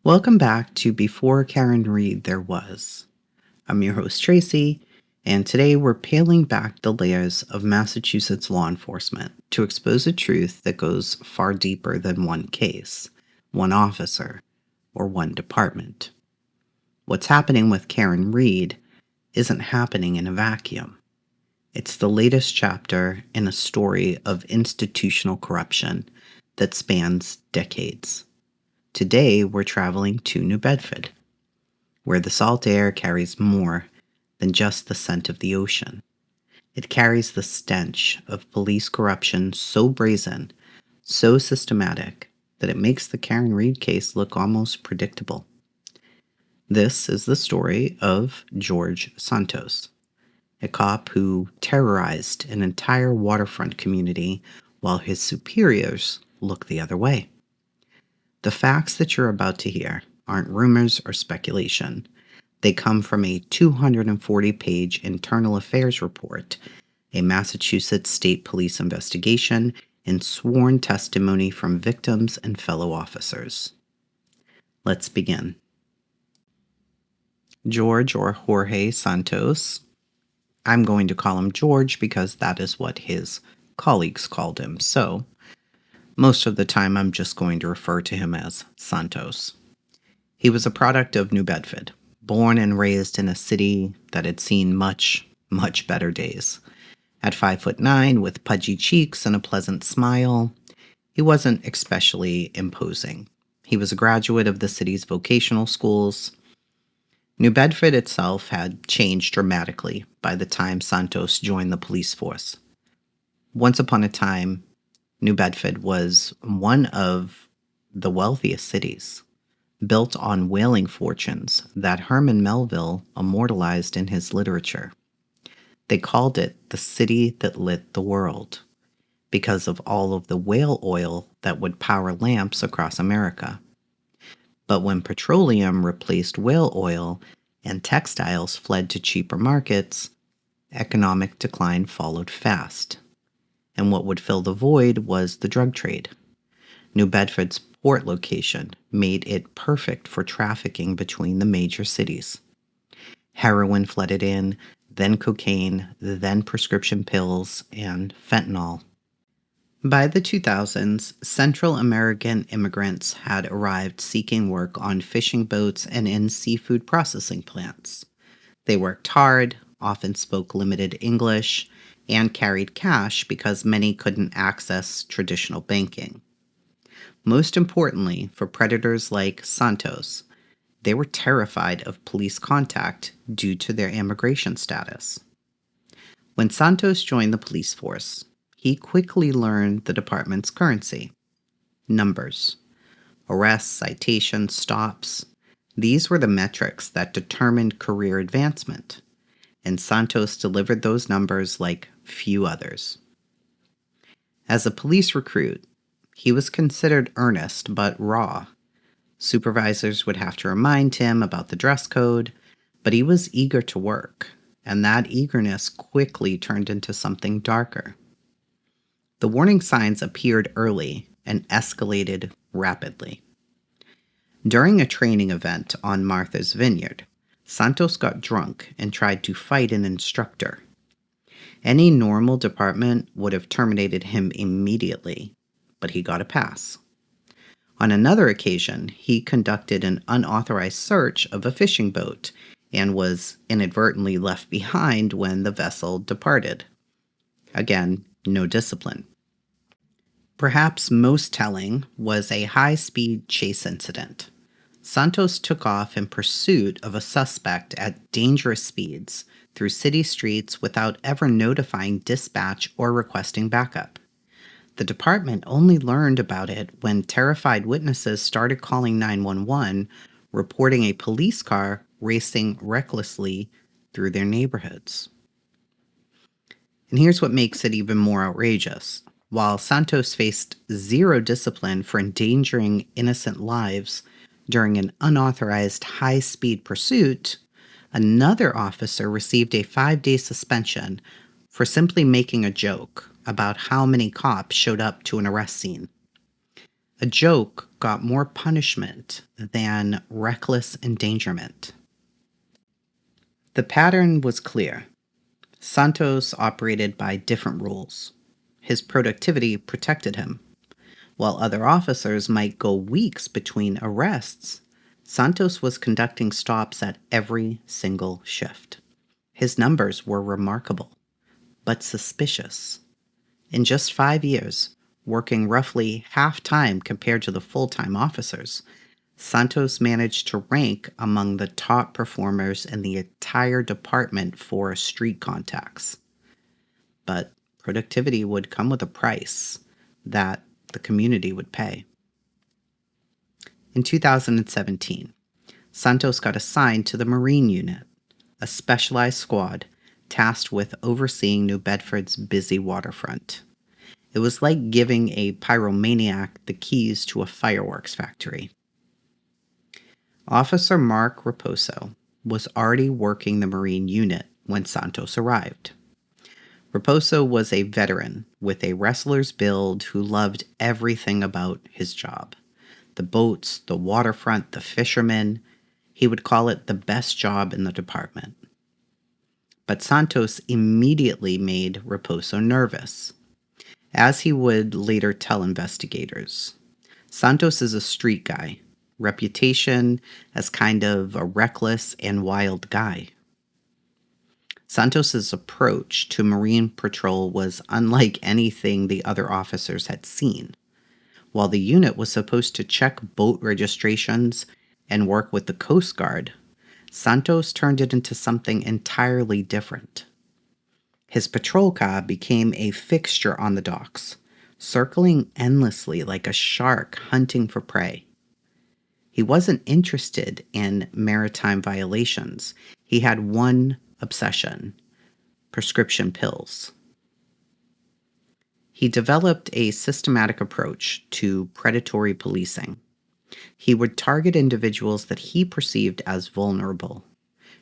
Welcome back to Before Karen Reed There Was. I'm your host, Tracy, and today we're peeling back the layers of Massachusetts law enforcement to expose a truth that goes far deeper than one case, one officer, or one department. What's happening with Karen Reed isn't happening in a vacuum. It's the latest chapter in a story of institutional corruption that spans decades. Today, we're traveling to New Bedford, where the salt air carries more than just the scent of the ocean. It carries the stench of police corruption so brazen, so systematic, that it makes the Karen Reed case look almost predictable. This is the story of Jorge Santos, a cop who terrorized an entire waterfront community while his superiors looked the other way. The facts that you're about to hear aren't rumors or speculation. They come from a 240-page internal affairs report, a Massachusetts State Police investigation, and sworn testimony from victims and fellow officers. Let's begin. George, or Jorge Santos, I'm going to call him George because that is what his colleagues called him, so most of the time I'm just going to refer to him as Santos. He was a product of New Bedford, born and raised in a city that had seen much, much better days. At 5'9", with pudgy cheeks and a pleasant smile, he wasn't especially imposing. He was a graduate of the city's vocational schools. New Bedford itself had changed dramatically by the time Santos joined the police force. Once upon a time, New Bedford was one of the wealthiest cities, built on whaling fortunes that Herman Melville immortalized in his literature. They called it the city that lit the world because of all of the whale oil that would power lamps across America. But when petroleum replaced whale oil and textiles fled to cheaper markets, economic decline followed fast. And what would fill the void was the drug trade. New Bedford's port location made it perfect for trafficking between the major cities. Heroin flooded in, then cocaine, then prescription pills, and fentanyl. By the 2000s, Central American immigrants had arrived seeking work on fishing boats and in seafood processing plants. They worked hard, often spoke limited English, and carried cash because many couldn't access traditional banking. Most importantly, for predators like Santos, they were terrified of police contact due to their immigration status. When Santos joined the police force, he quickly learned the department's currency: numbers. Arrests, citations, stops. These were the metrics that determined career advancement, and Santos delivered those numbers like few others. As a police recruit, he was considered earnest but raw. Supervisors would have to remind him about the dress code, but he was eager to work, and that eagerness quickly turned into something darker. The warning signs appeared early and escalated rapidly. During a training event on Martha's Vineyard, Santos got drunk and tried to fight an instructor. Any normal department would have terminated him immediately, but he got a pass. On another occasion, he conducted an unauthorized search of a fishing boat and was inadvertently left behind when the vessel departed. Again, no discipline. Perhaps most telling was a high-speed chase incident. Santos took off in pursuit of a suspect at dangerous speeds through city streets without ever notifying dispatch or requesting backup. The department only learned about it when terrified witnesses started calling 911, reporting a police car racing recklessly through their neighborhoods. And here's what makes it even more outrageous. While Santos faced zero discipline for endangering innocent lives during an unauthorized high-speed pursuit, another officer received a 5-day suspension for simply making a joke about how many cops showed up to an arrest scene. A joke got more punishment than reckless endangerment. The pattern was clear. Santos operated by different rules. His productivity protected him. While other officers might go weeks between arrests, Santos was conducting stops at every single shift. His numbers were remarkable, but suspicious. In just 5 years, working roughly half time compared to the full-time officers, Santos managed to rank among the top performers in the entire department for street contacts. But productivity would come with a price that the community would pay. In 2017, Santos got assigned to the Marine Unit, a specialized squad tasked with overseeing New Bedford's busy waterfront. It was like giving a pyromaniac the keys to a fireworks factory. Officer Mark Raposo was already working the Marine Unit when Santos arrived. Raposo was a veteran with a wrestler's build who loved everything about his job. The boats, the waterfront, the fishermen. He would call it the best job in the department. But Santos immediately made Raposo nervous. As he would later tell investigators, Santos is a street guy, reputation as kind of a reckless and wild guy. Santos's approach to Marine patrol was unlike anything the other officers had seen. While the unit was supposed to check boat registrations and work with the Coast Guard, Santos turned it into something entirely different. His patrol car became a fixture on the docks, circling endlessly like a shark hunting for prey. He wasn't interested in maritime violations. He had one obsession: prescription pills. He developed a systematic approach to predatory policing. He would target individuals that he perceived as vulnerable,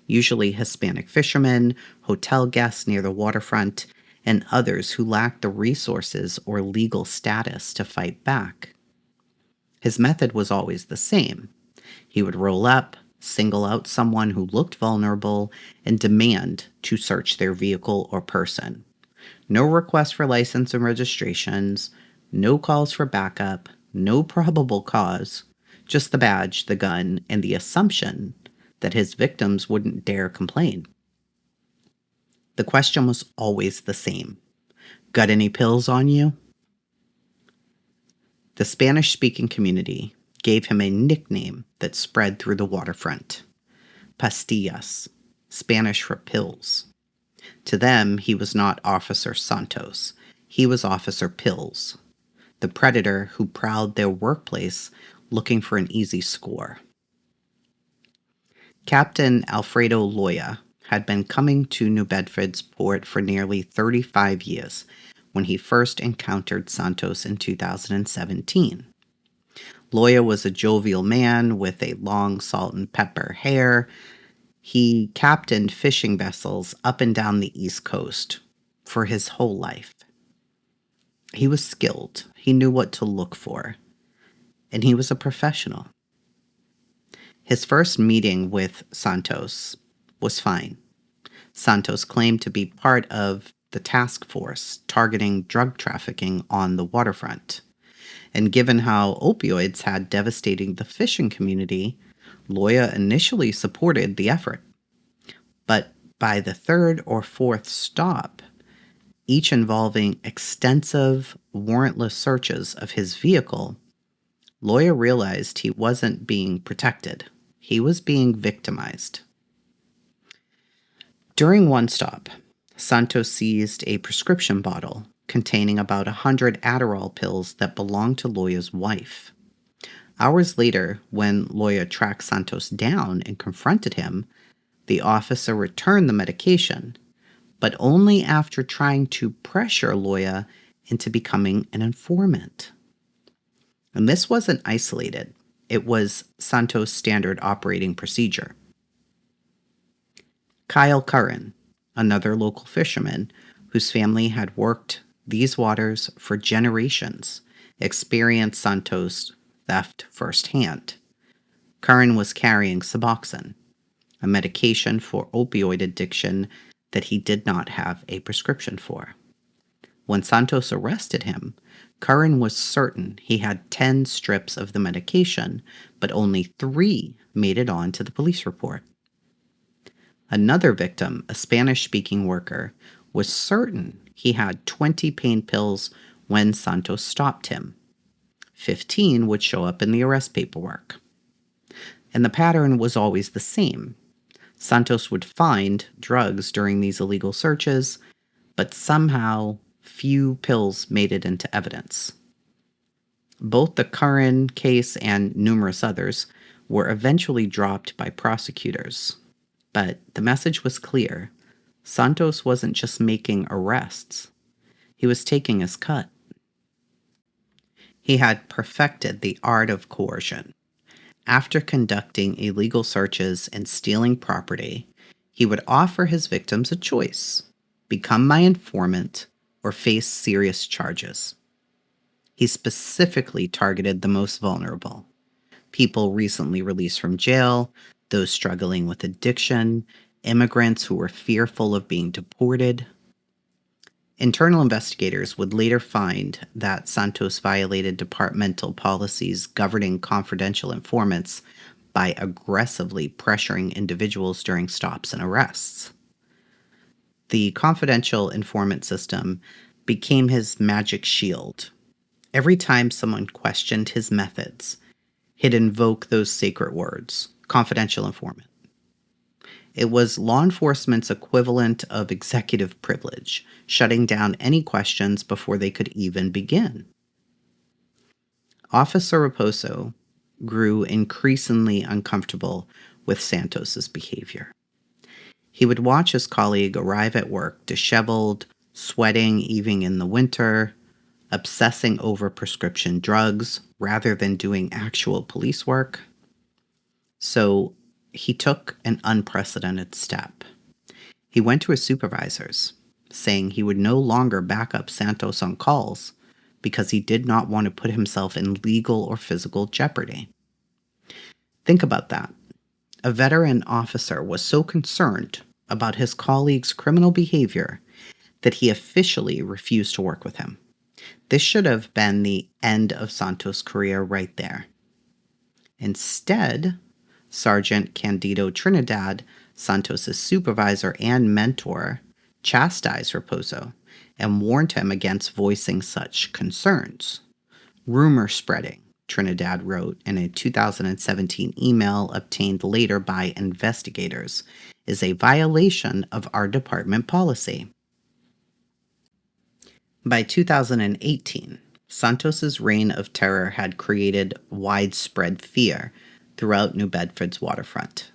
usually Hispanic fishermen, hotel guests near the waterfront, and others who lacked the resources or legal status to fight back. His method was always the same. He would roll up, single out someone who looked vulnerable, and demand to search their vehicle or person. No request for license and registrations, no calls for backup, no probable cause, just the badge, the gun, and the assumption that his victims wouldn't dare complain. The question was always the same. Got any pills on you? The Spanish-speaking community gave him a nickname that spread through the waterfront: pastillas, Spanish for pills. To them, he was not Officer Santos. He was Officer Pills, the predator who prowled their workplace looking for an easy score. Captain Alfredo Loya had been coming to New Bedford's port for nearly 35 years when he first encountered Santos in 2017. Loya was a jovial man with a long salt and pepper hair. He captained fishing vessels up and down the East Coast for his whole life. He was skilled. He knew what to look for. And he was a professional. His first meeting with Santos was fine. Santos claimed to be part of the task force targeting drug trafficking on the waterfront. And given how opioids had devastated the fishing community, Loya initially supported the effort. But by the third or fourth stop, each involving extensive warrantless searches of his vehicle, Loya realized he wasn't being protected. He was being victimized. During one stop, Santos seized a prescription bottle containing about 100 Adderall pills that belonged to Loya's wife. Hours later, when Loya tracked Santos down and confronted him, the officer returned the medication, but only after trying to pressure Loya into becoming an informant. And this wasn't isolated. It was Santos' standard operating procedure. Kyle Curran, another local fisherman whose family had worked these waters for generations, experienced Santos' theft firsthand. Curran was carrying Suboxone, a medication for opioid addiction that he did not have a prescription for. When Santos arrested him, Curran was certain he had 10 strips of the medication, but only 3 made it on to the police report. Another victim, a Spanish-speaking worker, was certain he had 20 pain pills when Santos stopped him. 15 would show up in the arrest paperwork. And the pattern was always the same. Santos would find drugs during these illegal searches, but somehow few pills made it into evidence. Both the Curran case and numerous others were eventually dropped by prosecutors. But the message was clear. Santos wasn't just making arrests. He was taking his cut. He had perfected the art of coercion. After conducting illegal searches and stealing property, he would offer his victims a choice: become my informant or face serious charges. He specifically targeted the most vulnerable: people recently released from jail, those struggling with addiction, immigrants who were fearful of being deported. Internal investigators would later find that Santos violated departmental policies governing confidential informants by aggressively pressuring individuals during stops and arrests. The confidential informant system became his magic shield. Every time someone questioned his methods, he'd invoke those sacred words: confidential informant. It was law enforcement's equivalent of executive privilege, shutting down any questions before they could even begin. Officer Raposo grew increasingly uncomfortable with Santos's behavior. He would watch his colleague arrive at work disheveled, sweating even in the winter, obsessing over prescription drugs rather than doing actual police work. So he took an unprecedented step. He went to his supervisors, saying he would no longer back up Santos on calls because he did not want to put himself in legal or physical jeopardy. Think about that. A veteran officer was so concerned about his colleague's criminal behavior that he officially refused to work with him. This should have been the end of Santos' career right there. Instead, Sergeant Candido Trinidad, Santos' supervisor and mentor, chastised Raposo and warned him against voicing such concerns. Rumor spreading, Trinidad wrote in a 2017 email obtained later by investigators, is a violation of our department policy. By 2018, Santos's reign of terror had created widespread fear throughout New Bedford's waterfront.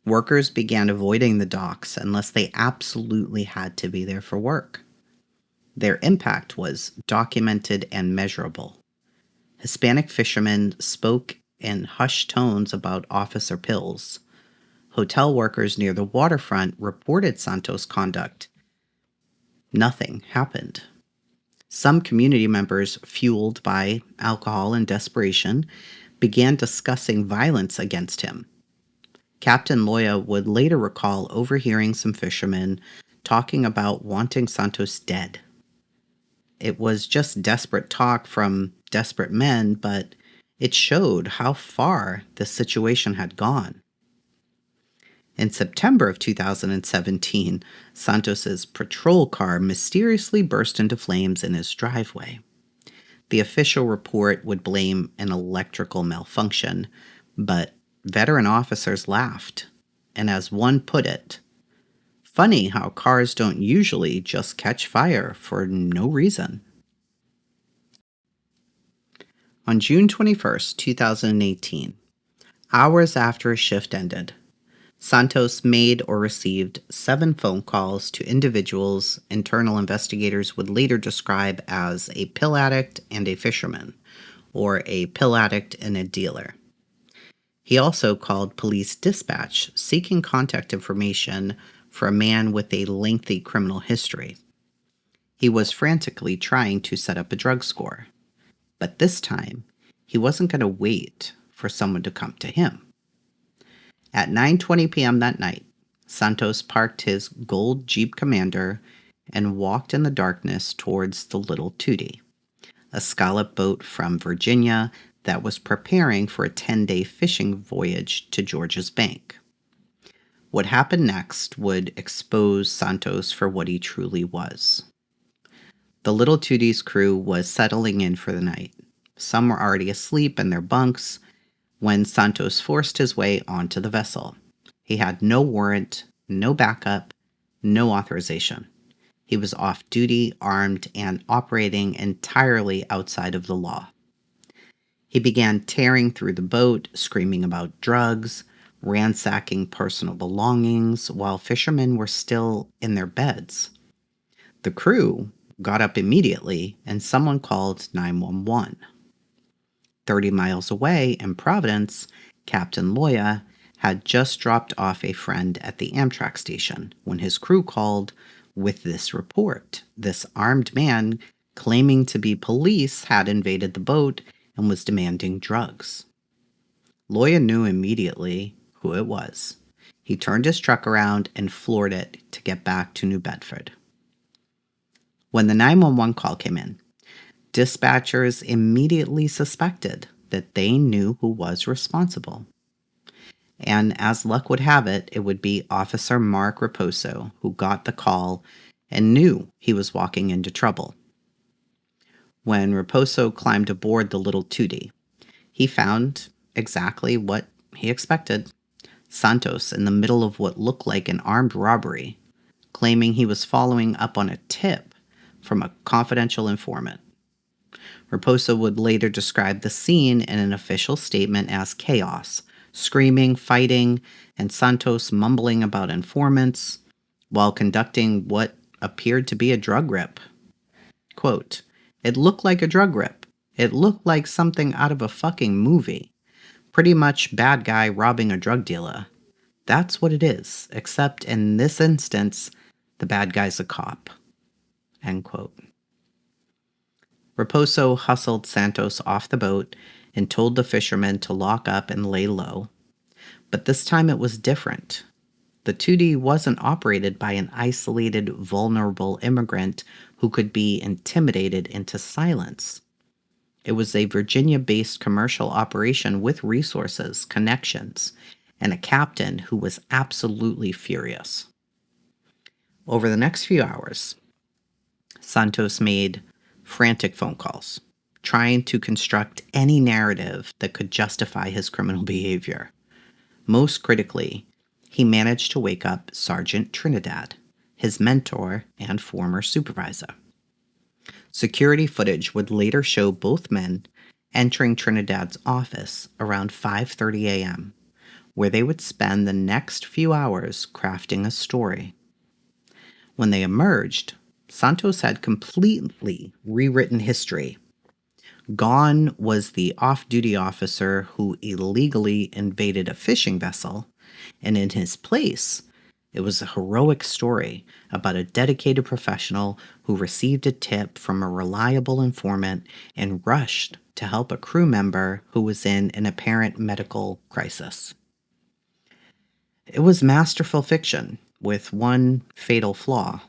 Workers began avoiding the docks unless they absolutely had to be there for work. Their impact was documented and measurable. Hispanic fishermen spoke in hushed tones about officer pills. Hotel workers near the waterfront reported Santos' conduct. Nothing happened. Some community members, fueled by alcohol and desperation, began discussing violence against him. Captain Loya would later recall overhearing some fishermen talking about wanting Santos dead. It was just desperate talk from desperate men, but it showed how far the situation had gone. In September of 2017, Santos's patrol car mysteriously burst into flames in his driveway. The official report would blame an electrical malfunction, but veteran officers laughed, and as one put it, "Funny how cars don't usually just catch fire for no reason." On June 21st, 2018, hours after his shift ended, Santos made or received 7 phone calls to individuals internal investigators would later describe as a pill addict and a fisherman, or a pill addict and a dealer. He also called police dispatch seeking contact information for a man with a lengthy criminal history. He was frantically trying to set up a drug score. But this time, he wasn't going to wait for someone to come to him. At 9:20 p.m. that night, Santos parked his gold Jeep Commander and walked in the darkness towards the Little Tootie, a scallop boat from Virginia that was preparing for a 10-day fishing voyage to Georgia's Bank. What happened next would expose Santos for what he truly was. The Little Tootie's crew was settling in for the night. Some were already asleep in their bunks when Santos forced his way onto the vessel. He had no warrant, no backup, no authorization. He was off duty, armed, and operating entirely outside of the law. He began tearing through the boat, screaming about drugs, ransacking personal belongings while fishermen were still in their beds. The crew got up immediately and someone called 911. 30 miles away in Providence, Captain Loya had just dropped off a friend at the Amtrak station when his crew called with this report. This armed man claiming to be police had invaded the boat and was demanding drugs. Loya knew immediately who it was. He turned his truck around and floored it to get back to New Bedford. When the 911 call came in, dispatchers immediately suspected that they knew who was responsible. And as luck would have it, it would be Officer Mark Raposo who got the call and knew he was walking into trouble. When Raposo climbed aboard the Little Tootie, he found exactly what he expected. Santos in the middle of what looked like an armed robbery, claiming he was following up on a tip from a confidential informant. Raposo would later describe the scene in an official statement as chaos, screaming, fighting, and Santos mumbling about informants while conducting what appeared to be a drug rip. Quote, "It looked like a drug rip. It looked like something out of a fucking movie. Pretty much bad guy robbing a drug dealer. That's what it is, except in this instance, the bad guy's a cop." End quote. Raposo hustled Santos off the boat and told the fishermen to lock up and lay low. But this time it was different. The Tootie wasn't operated by an isolated, vulnerable immigrant who could be intimidated into silence. It was a Virginia-based commercial operation with resources, connections, and a captain who was absolutely furious. Over the next few hours, Santos made frantic phone calls, trying to construct any narrative that could justify his criminal behavior. Most critically, he managed to wake up Sergeant Trinidad, his mentor and former supervisor. Security footage would later show both men entering Trinidad's office around 5:30 a.m., where they would spend the next few hours crafting a story. When they emerged, Santos had completely rewritten history. Gone was the off-duty officer who illegally invaded a fishing vessel, and in his place, it was a heroic story about a dedicated professional who received a tip from a reliable informant and rushed to help a crew member who was in an apparent medical crisis. It was masterful fiction with one fatal flaw.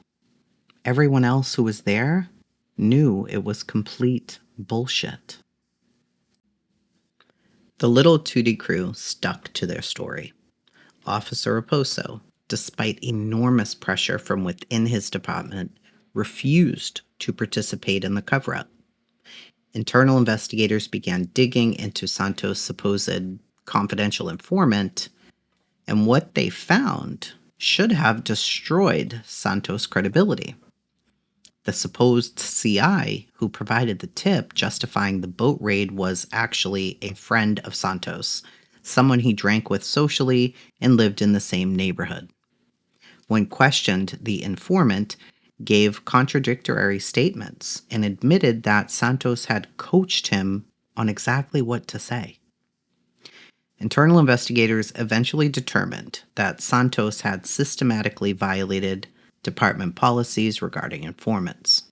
Everyone else who was there knew it was complete bullshit. The Little Tootie crew stuck to their story. Officer Raposo, despite enormous pressure from within his department, refused to participate in the cover-up. Internal investigators began digging into Santos' supposed confidential informant, and what they found should have destroyed Santos' credibility. The supposed CI who provided the tip justifying the boat raid was actually a friend of Santos, someone he drank with socially and lived in the same neighborhood. When questioned, the informant gave contradictory statements and admitted that Santos had coached him on exactly what to say. Internal investigators eventually determined that Santos had systematically violated department policies regarding informants.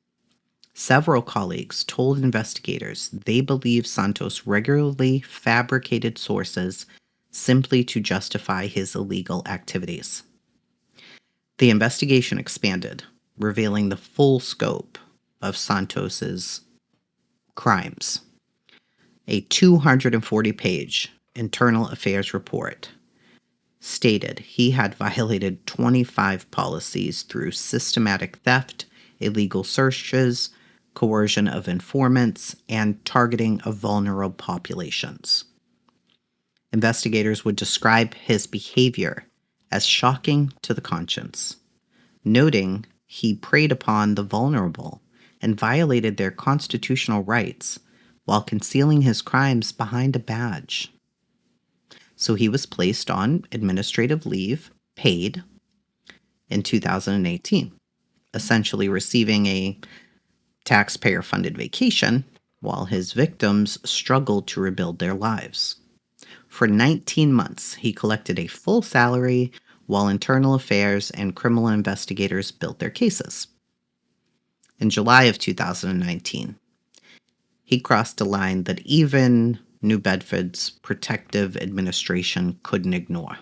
Several colleagues told investigators they believe Santos regularly fabricated sources simply to justify his illegal activities. The investigation expanded, revealing the full scope of Santos's crimes. A 240-page internal affairs report stated he had violated 25 policies through systematic theft, illegal searches, coercion of informants, and targeting of vulnerable populations. Investigators would describe his behavior as shocking to the conscience, noting he preyed upon the vulnerable and violated their constitutional rights while concealing his crimes behind a badge. So he was placed on administrative leave, paid, in 2018, essentially receiving a taxpayer-funded vacation while his victims struggled to rebuild their lives. For 19 months, he collected a full salary while internal affairs and criminal investigators built their cases. In July of 2019, he crossed a line that even New Bedford's protective administration couldn't ignore.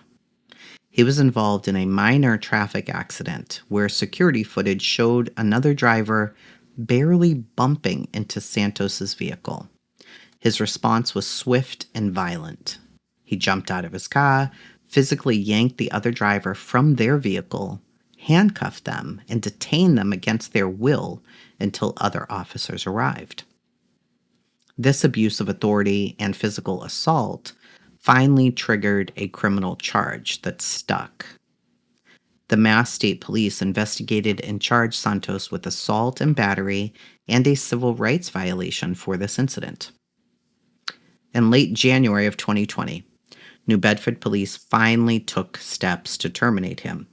He was involved in a minor traffic accident where security footage showed another driver barely bumping into Santos's vehicle. His response was swift and violent. He jumped out of his car, physically yanked the other driver from their vehicle, handcuffed them, and detained them against their will until other officers arrived. This abuse of authority and physical assault finally triggered a criminal charge that stuck. The Mass State Police investigated and charged Santos with assault and battery and a civil rights violation for this incident. In late January of 2020, New Bedford Police finally took steps to terminate him.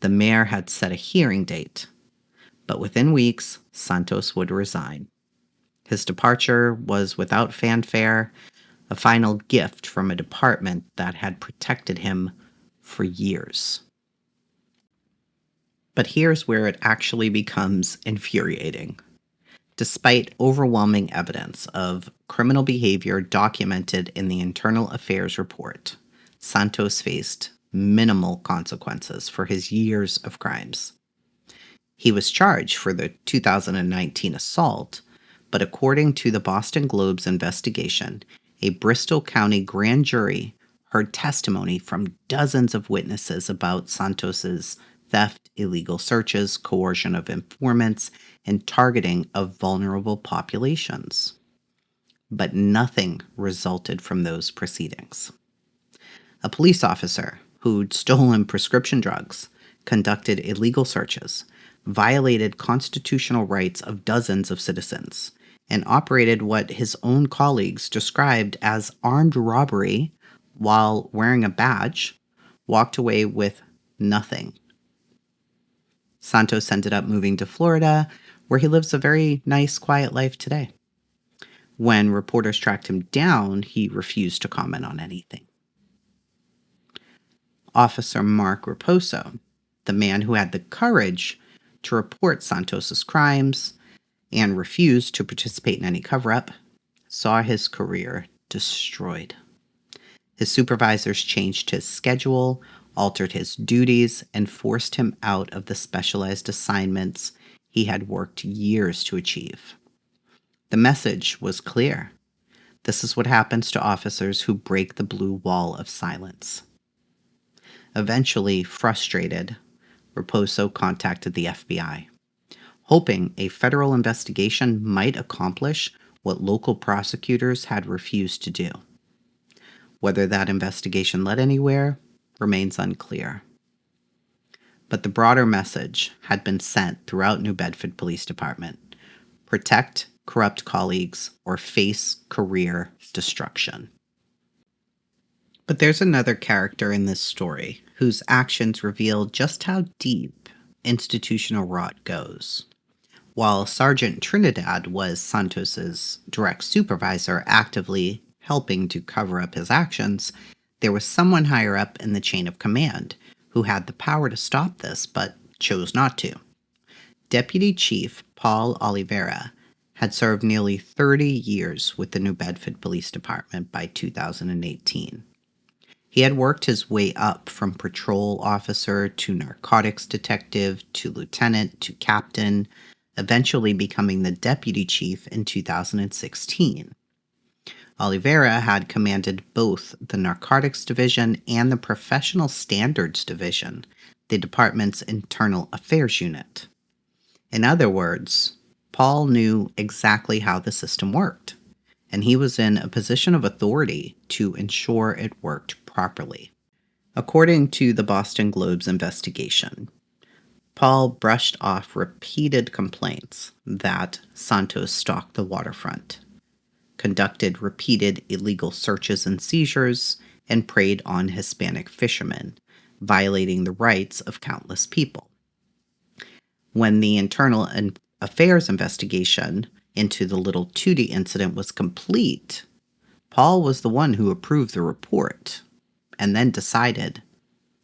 The mayor had set a hearing date, but within weeks, Santos would resign. His departure was without fanfare, a final gift from a department that had protected him for years. But here's where it actually becomes infuriating. Despite overwhelming evidence of criminal behavior documented in the Internal Affairs report, Santos faced minimal consequences for his years of crimes. He was charged for the 2019 assault, but according to the Boston Globe's investigation, a Bristol County grand jury heard testimony from dozens of witnesses about Santos's theft, illegal searches, coercion of informants, and targeting of vulnerable populations. But nothing resulted from those proceedings. A police officer who'd stolen prescription drugs, conducted illegal searches, violated constitutional rights of dozens of citizens, and operated what his own colleagues described as armed robbery while wearing a badge, walked away with nothing. Santos ended up moving to Florida, where he lives a very nice, quiet life today. When reporters tracked him down, he refused to comment on anything. Officer Mark Raposo, the man who had the courage to report Santos's crimes and refused to participate in any cover-up, saw his career destroyed. His supervisors changed his schedule, altered his duties, and forced him out of the specialized assignments he had worked years to achieve. The message was clear. This is what happens to officers who break the blue wall of silence. Eventually, frustrated, Raposo contacted the FBI, hoping a federal investigation might accomplish what local prosecutors had refused to do. Whether that investigation led anywhere remains unclear. But the broader message had been sent throughout New Bedford Police Department: protect corrupt colleagues or face career destruction. But there's another character in this story whose actions reveal just how deep institutional rot goes. While Sergeant Trinidad was Santos's direct supervisor, actively helping to cover up his actions, there was someone higher up in the chain of command who had the power to stop this but chose not to. Deputy Chief Paul Oliveira had served nearly 30 years with the New Bedford Police Department by 2018. He had worked his way up from patrol officer to narcotics detective to lieutenant to captain, eventually becoming the deputy chief in 2016. Oliveira had commanded both the Narcotics Division and the Professional Standards Division, the department's internal affairs unit. In other words, Paul knew exactly how the system worked, and he was in a position of authority to ensure it worked properly. According to the Boston Globe's investigation, Paul brushed off repeated complaints that Santos stalked the waterfront, conducted repeated illegal searches and seizures, and preyed on Hispanic fishermen, violating the rights of countless people. When the internal affairs investigation into the Little Tootie incident was complete, Paul was the one who approved the report and then decided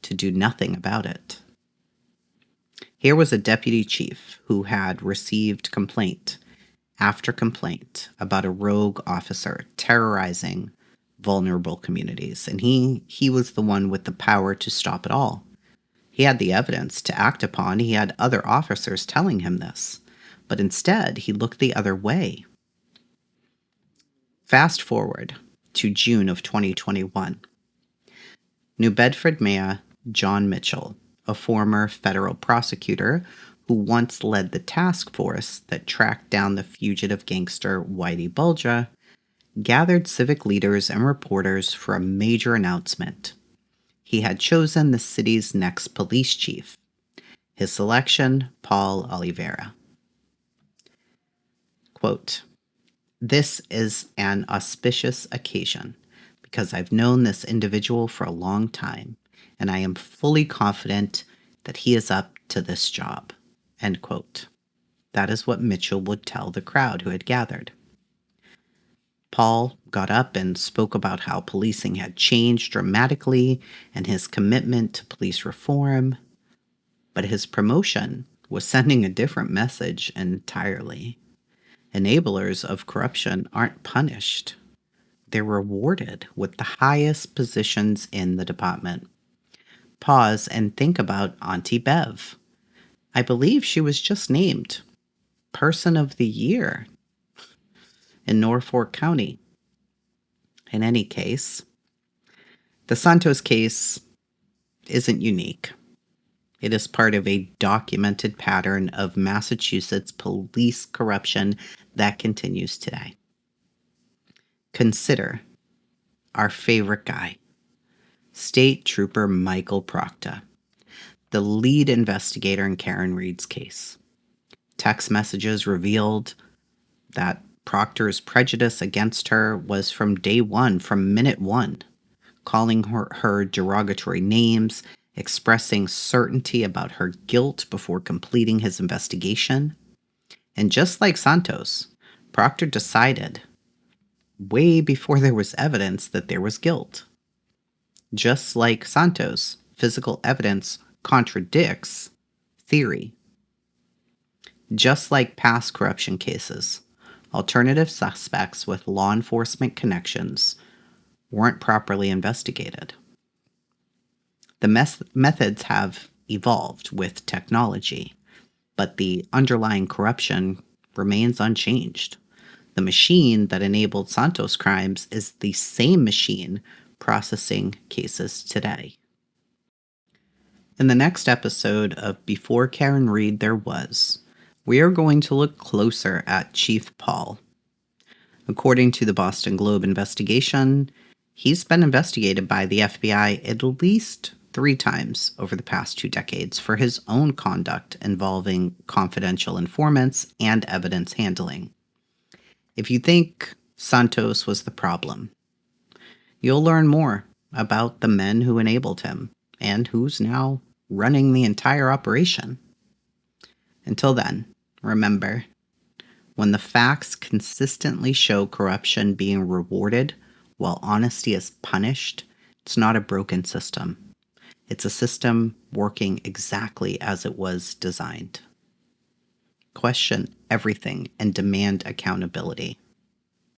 to do nothing about it. Here was a deputy chief who had received complaint after complaint about a rogue officer terrorizing vulnerable communities, and he was the one with the power to stop it all. He had the evidence to act upon. He had other officers telling him this, but instead he looked the other way. Fast forward to June of 2021. New Bedford Mayor John Mitchell, a former federal prosecutor who once led the task force that tracked down the fugitive gangster Whitey Bulger, gathered civic leaders and reporters for a major announcement. He had chosen the city's next police chief. His selection, Paul Oliveira. Quote, "This is an auspicious occasion because I've known this individual for a long time, and I am fully confident that he is up to this job." End quote. That is what Mitchell would tell the crowd who had gathered. Paul got up and spoke about how policing had changed dramatically and his commitment to police reform, but his promotion was sending a different message entirely. Enablers of corruption aren't punished. They're rewarded with the highest positions in the department. Pause and think about Auntie Bev. I believe she was just named Person of the Year in Norfolk County. In any case, the Santos case isn't unique. It is part of a documented pattern of Massachusetts police corruption that continues today. Consider our favorite guy, State Trooper Michael Proctor, the lead investigator in Karen Reed's case. Text messages revealed that Proctor's prejudice against her was from day one, from minute one, calling her derogatory names, expressing certainty about her guilt before completing his investigation. And just like Santos, Proctor decided, way before there was evidence, that there was guilt. Just like Santos, physical evidence contradicts theory. Just like past corruption cases, alternative suspects with law enforcement connections weren't properly investigated. The methods have evolved with technology, but the underlying corruption remains unchanged. The machine that enabled Santos' crimes is the same machine processing cases today. In the next episode of Before Karen Reed There Was, we are going to look closer at Chief Paul. According to the Boston Globe investigation, he's been investigated by the FBI at least 3 times over the past 2 decades for his own conduct involving confidential informants and evidence handling. If you think Santos was the problem, you'll learn more about the men who enabled him and who's now running the entire operation. Until then, remember, when the facts consistently show corruption being rewarded while honesty is punished, it's not a broken system. It's a system working exactly as it was designed. question everything, and demand accountability.